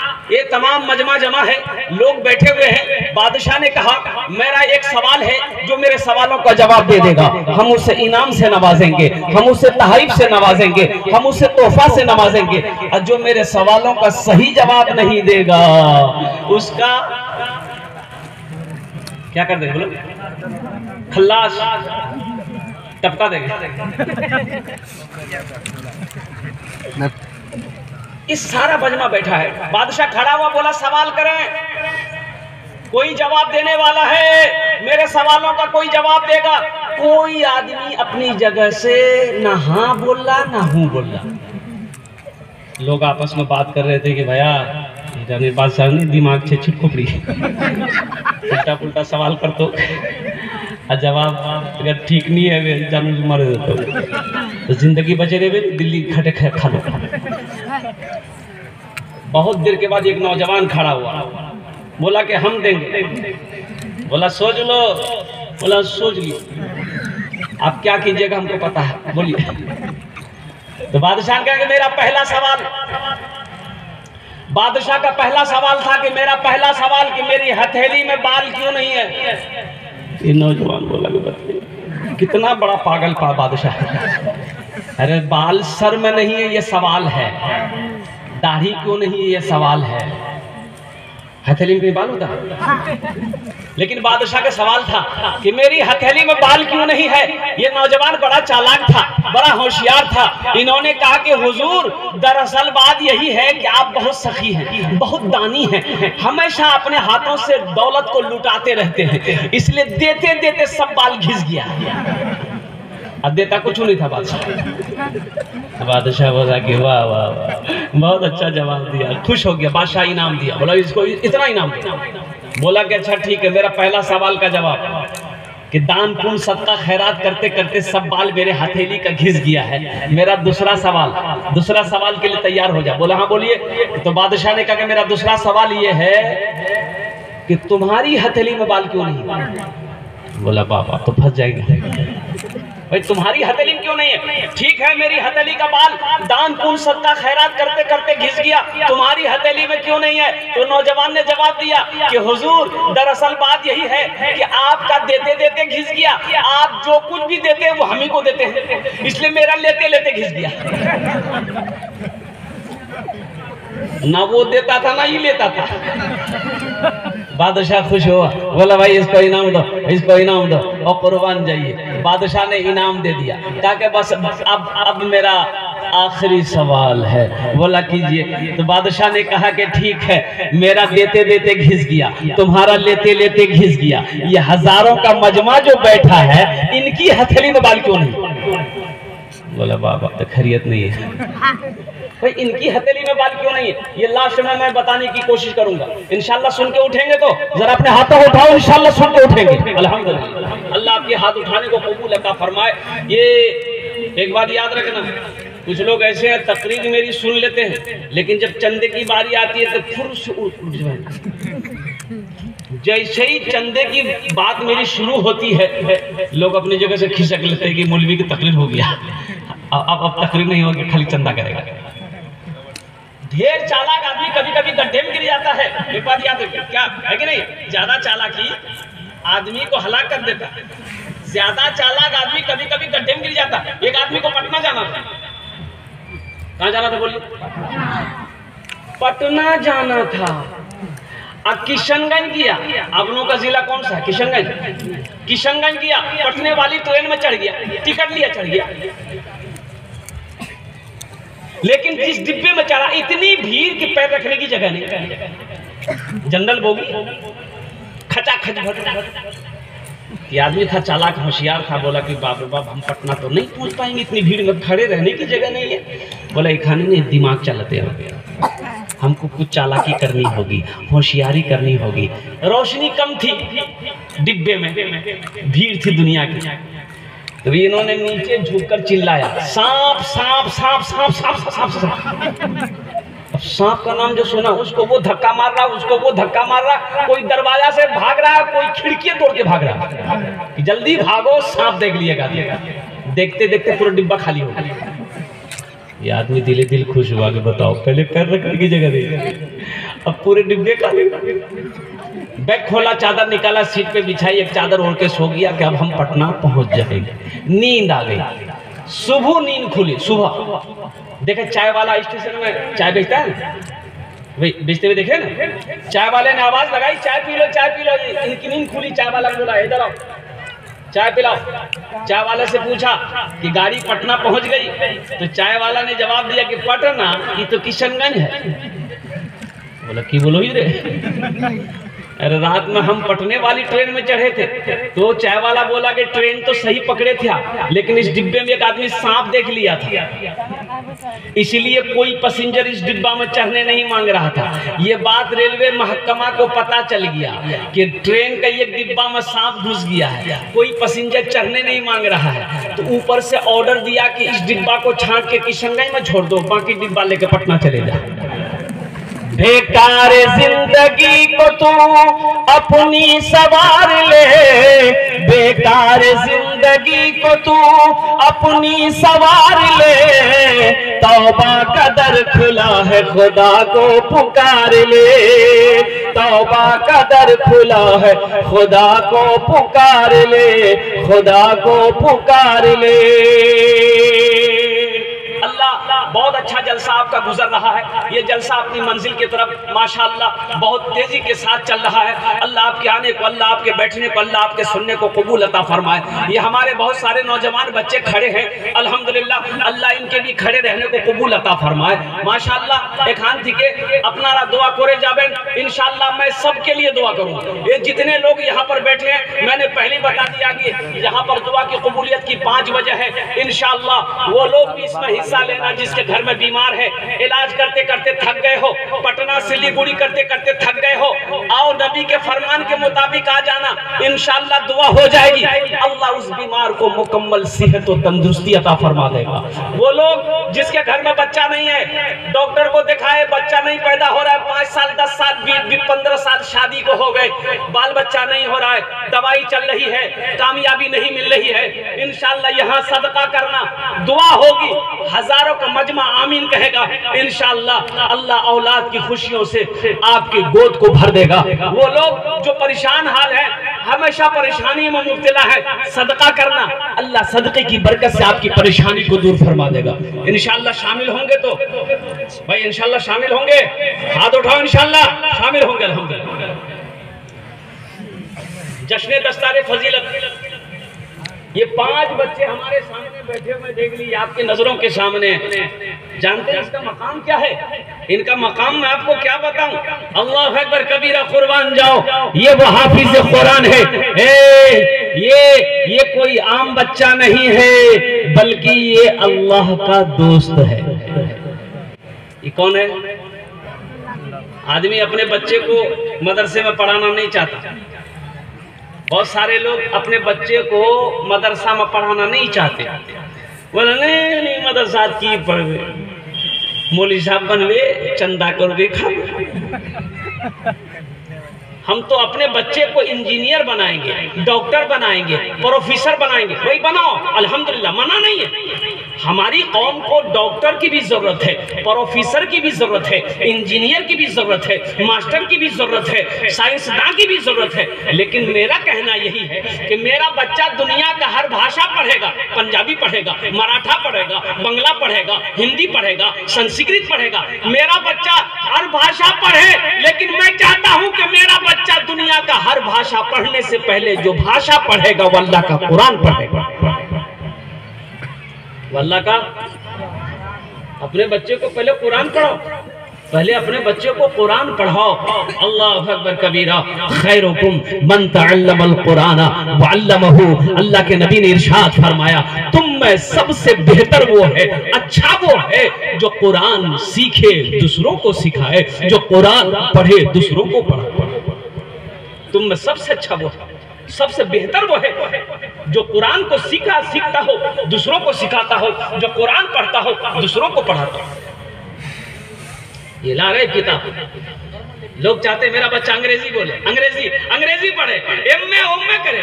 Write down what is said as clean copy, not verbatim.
ये तमाम मजमा जमा है, लोग बैठे हुए हैं। बादशाह ने कहा मेरा एक सवाल है, जो मेरे सवालों का जवाब दे देगा हम उसे इनाम से नवाजेंगे, हम उसे तहरीफ से नवाजेंगे, हम उसे तोहफा से नवाजेंगे। और जो मेरे सवालों का सही जवाब नहीं देगा उसका क्या कर देंगे? बोलो खल्लास, टपका देंगे। इस सारा बजमा बैठा है। बादशाह खड़ा हुआ बोला सवाल करें, कोई जवाब देने वाला है, मेरे सवालों का कोई जवाब देगा। कोई आदमी अपनी जगह से ना हाँ बोल रहा ना हूं बोल रहा। लोग आपस में बात कर रहे थे कि भैया जाने बादशाह ने दिमाग से छिटकुपड़ी उल्टा पुल्टा सवाल कर तो जवाब अगर ठीक नहीं है जानू मर तो जिंदगी बचे रहे दिल्ली खटे खा लो। बहुत देर के बाद एक नौजवान खड़ा हुआ, बोला कि हम देंगे। बोला सोच लो। बोला सोच ली, आप क्या कीजिएगा हमको पता है, बोलिए। तो बादशाह कहा कि मेरा पहला सवाल, बादशाह का पहला सवाल था कि मेरा पहला सवाल कि मेरी हथेली में बाल क्यों नहीं है। ये नौजवान बोला कि बताइए कितना बड़ा पागल बादशाह है। अरे बाल सर में नहीं है ये सवाल है, दाढ़ी क्यों नहीं है ये सवाल है, हथेली में बाल होता है। लेकिन बादशाह का सवाल था कि मेरी हथेली में बाल क्यों नहीं है। ये नौजवान बड़ा चालाक था, बड़ा होशियार था। इन्होंने कहा कि हुजूर दरअसल बात यही है कि आप बहुत सखी हैं, बहुत दानी हैं, हमेशा अपने हाथों से दौलत को लुटाते रहते हैं, इसलिए देते देते सब बाल घिस गया। अब देता कुछ नहीं था बादशाह। बादशाह बोला कि वाह वाह वाह, बहुत अच्छा जवाब दिया, खुश हो गया। बादशाह इनाम दिया, बोला इसको इतना इनाम दिया। बोला कि अच्छा ठीक है, मेरा पहला सवाल का जवाब कि दान पुण्य सदका खैरात करते करते सब बाल मेरे हथेली का घिस गया है। मेरा दूसरा सवाल के लिए तैयार हो जा। बोला हाँ बोलिए। तो बादशाह ने कहा कि मेरा दूसरा सवाल ये है कि तुम्हारी हथेली में बाल क्यों नहीं। बोला बाबा तो फंस जाएगा भाई, तुम्हारी हथेली में क्यों नहीं है। ठीक है मेरी हथेली का बाल दान पुण्य सदका खैरात करते करते घिस गया, तुम्हारी हथेली में क्यों नहीं है। तो नौजवान ने जवाब दिया कि हुजूर दरअसल बात यही है कि आपका देते देते घिस गया, आप जो कुछ भी देते हैं वो हम ही को देते हैं, इसलिए मेरा लेते लेते घिस गया। ना वो देता था ना ही लेता था। बादशाह खुश हुआ, बोला भाई इसको इनाम दो, इसको इनाम दो और कुर्बान जाइए। बादशाह ने इनाम दे दिया, कहा कि बस अब मेरा आखिरी सवाल है। बोला कीजिए। तो बादशाह ने कहा कि ठीक है, मेरा देते देते घिस गया, तुम्हारा लेते लेते घिस गया, ये हजारों का मजमा जो बैठा है इनकी हथेली में बाल क्यों नहीं। बोला बाबा तो खैरियत नहीं है भाई, इनकी हथेली में बाल क्यों नहीं है। ये लास्ट में मैं बताने की कोशिश करूंगा, इंशाल्लाह सुन के उठेंगे तो जरा अपने हाथों को उठाओ, इंशाल्लाह सुन के उठेंगे। अल्हम्दुलिल्लाह, अल्लाह आपके हाथ उठाने को कबूल अता फरमाए। ये एक बात याद रखना, कुछ लोग ऐसे हैं तकरीर मेरी सुन लेते हैं, लेकिन जब चंदे की बारी आती है तो फुर से उठ जाए। जैसे ही चंदे की बात मेरी शुरू होती है लोग अपनी जगह से खिसक लेते हैं कि मौलवी की तकरीर हो गया, अब तकरीर नहीं होगी, खाली चंदा करेगा। ढेर चालाक आदमी कभी कभी गड्ढे में गिर जाता है। एक बात याद रखिए, क्या है कि नहीं, ज्यादा चालाकी आदमी को हलाक कर देता है। ज्यादा चालाक आदमी कभी कभी गड्ढे में गिर जाता है। एक आदमी को पटना जाना था, कहाँ जाना था बोलिए, पटना जाना था। अब किशनगंज किया, आप लोगों का जिला कौन सा है, किशनगंज किया, पटने वाली ट्रेन में चढ़ गया, टिकट लिया चढ़ गया, लेकिन जिस डिब्बे में चढ़ा इतनी भीड़ कि पैर रखने की जगह नहीं, जनरल बोगी खचाखच भट। ये आदमी था चालाक होशियार था, बोला कि बाप रे बाप हम पटना तो नहीं पहुंच पाएंगे, इतनी भीड़ में खड़े रहने की जगह नहीं है। बोला एक खाने नहीं, दिमाग चलाते हो, हमको कुछ चालाकी करनी होगी, होशियारी करनी होगी। रोशनी कम थी डिब्बे में, भीड़ थी दुनिया की। तो इन्होंने नीचे झुककर चिल्लाया सांप सांप सांप सांप सांप सांप सांप। सांप का नाम जो सुना उसको वो धक्का मार रहा, उसको वो धक्का मार रहा, कोई दरवाजा से भाग रहा, कोई खिड़की तोड़ के भाग रहा कि जल्दी भागो सांप देख लिएगा। देखते देखते पूरा डिब्बा खाली हो गया। ये आदमी दिले दिल खुश हुआ कि बताओ पहले पैर रखने की जगह नहीं। अब पूरे डिब्बे का बैग खोला, चादर निकाला, सीट पे बिछाई, एक चादर ओढ़ के सो गया कि अब हम पटना पहुंच जाएंगे। नींद आ गई, सुबह नींद खुली। सुबह देखे चाय वाला स्टेशन में चाय बेचता है, भाई बेचते हुए देखे ना, चाय वाले ने आवाज लगाई, चाय पी लो चाय पी लो। इनकी नींद खुली, चाय वाला बोला इधर आओ चाय पिलाओ। चाय वाले से पूछा कि गाड़ी पटना पहुंच गई, तो चाय वाला ने जवाब दिया कि पटना ये तो किशनगंज है। बोला कि बोलो ही रे, अरे रात में हम पटने वाली ट्रेन में चढ़े थे। तो चाय वाला बोला कि ट्रेन तो सही पकड़े थे, लेकिन इस डिब्बे में एक आदमी सांप देख लिया था, इसलिए कोई पैसेंजर इस डिब्बा में चढ़ने नहीं मांग रहा था। ये बात रेलवे महकमा को पता चल गया कि ट्रेन का एक डिब्बा में सांप घुस गया है, कोई पैसेंजर चढ़ने नहीं मांग रहा है। तो ऊपर से ऑर्डर दिया कि इस डिब्बा को छांट के किशनगंज में छोड़ दो, बाकी डिब्बा लेके पटना चले जाओ। बेकार जिंदगी को तू अपनी सवार ले, बेकार जिंदगी को तू अपनी सवार ले, तौबा का दर खुला है खुदा को पुकार ले, तौबा का दर खुला है खुदा को पुकार ले, खुदा को पुकार ले। अल्लाह बहुत अच्छा जलसा आपका गुजर रहा है। ये जलसा अपनी मंजिल की तरफ माशाअल्लाह बहुत तेजी के साथ चल रहा है। अल्लाह आपके आने को, अल्लाह आपके बैठने को, अल्लाह आपके सुनने को कबूल अता फरमाए। ये हमारे बहुत सारे नौजवान बच्चे खड़े हैं, अल्हम्दुलिल्लाह अल्लाह इनके भी खड़े रहने को कबूल अता फरमाए माशाअल्लाह। एखान थी के अपना दुआ करे जाबे, इंशाअल्लाह मैं सबके लिए दुआ करूँगा। ये जितने लोग यहाँ पर बैठे हैं, मैंने पहले बता दिया कि यहाँ पर दुआ की कबूलियत की 5 वजह है। इंशाअल्लाह वो लोग भी इसमें हिस्सा लेना जिसके घर में बीमार है, इलाज करते करते थक गए हो, पटना सिलीगुड़ी करते करते थक गए हो, आओ नबी के फरमान के मुताबिक आ जाना, इंशाअल्लाह दुआ हो जाएगी। अल्लाह उस बीमार को मुकम्मल सेहत और तंदुरुस्ती अता फरमा देगा। वो लोग जिसके घर में बच्चा नहीं है, डॉक्टर को दिखाए, बच्चा नहीं पैदा हो रहा है, 5 साल 10 साल 15 साल शादी को हो गए, बाल बच्चा नहीं हो रहा है, दवाई चल रही है, कामयाबी नहीं मिल रही है, इंशाअल्लाह यहाँ सदका करना, दुआ होगी, हजारों का मजमा आमीन कहेगा, इंशाअल्लाह अल्लाह औलाद की खुशियों से आपकी गोद को भर देगा। वो लोग जो परेशान हाल है, हमेशा परेशानी में मुब्तला है, सदका करना, अल्लाह सदके की बरकत से आपकी परेशानी को दूर फरमा देगा। इंशाअल्लाह शामिल होंगे तो भाई, इंशाअल्लाह शामिल होंगे, हाथ उठाओ, इंशाअल्लाह शामिल होंगे। अल्हम्दुलिल्लाह जश्न दस्तारे फजीलत, ये 5 बच्चे हमारे सामने बैठे हुए देख ली, आपकी नजरों के सामने। जानते हैं इसका मकाम क्या है? इनका मकाम मैं आपको क्या बताऊं? अल्लाह अकबर कबीरा, कुर्बान जाओ। ये वो हाफिज कुरान है, ये कोई आम बच्चा नहीं है, बल्कि ये अल्लाह का दोस्त है। ये कौन है? आदमी अपने बच्चे को मदरसे में पढ़ाना नहीं चाहता। बहुत सारे लोग अपने बच्चे को मदरसा में पढ़ाना नहीं चाहते, बोले नहीं मदरसा की पढ़वे, मौलवी साहब बनवे, चंदा करवे खावे। हम तो अपने बच्चे को इंजीनियर बनाएंगे, डॉक्टर बनाएंगे, प्रोफेसर बनाएंगे, वही बनाओ, अल्हम्दुलिल्लाह, मना नहीं है। हमारी कौम को डॉक्टर की भी जरूरत है, प्रोफेसर की भी जरूरत है, इंजीनियर की भी जरूरत है, मास्टर की भी जरूरत है, साइंसदान की भी जरूरत है। लेकिन मेरा कहना यही है कि मेरा बच्चा दुनिया का हर भाषा पढ़ेगा, पंजाबी पढ़ेगा, मराठा पढ़ेगा, बंगला पढ़ेगा, हिंदी पढ़ेगा, संस्कृत पढ़ेगा। मेरा बच्चा हर भाषा पढ़े, लेकिन मैं चाहता हूं कि मेरा बच्चा दुनिया का हर भाषा पढ़ने से पहले जो भाषा पढ़ेगा वो अल्लाह का कुरान पढ़ेगा, अल्लाह का। अपने बच्चे को पहले कुरान पढ़ाओ, पहले अपने बच्चे को कुरान पढ़ाओ। अल्लाह अकबर कबीरा, खैरुकुम मन तअल्लमल कुरान व अल्लमहु। अल्लाह के नबी ने इरशाद फरमाया, तुम में सबसे बेहतर वो है, अच्छा वो है जो कुरान सीखे, दूसरों को सिखाए, जो कुरान पढ़े, दूसरों को पढ़ाए। तुम में सबसे अच्छा वो है, सबसे बेहतर वो है जो कुरान को सीखता हो, दूसरों को सिखाता हो, जो कुरान पढ़ता हो, दूसरों को पढ़ाता हो। ये ला रहे किताब। लोग चाहते मेरा बच्चा अंग्रेजी बोले, अंग्रेजी पढ़े, एमए करे।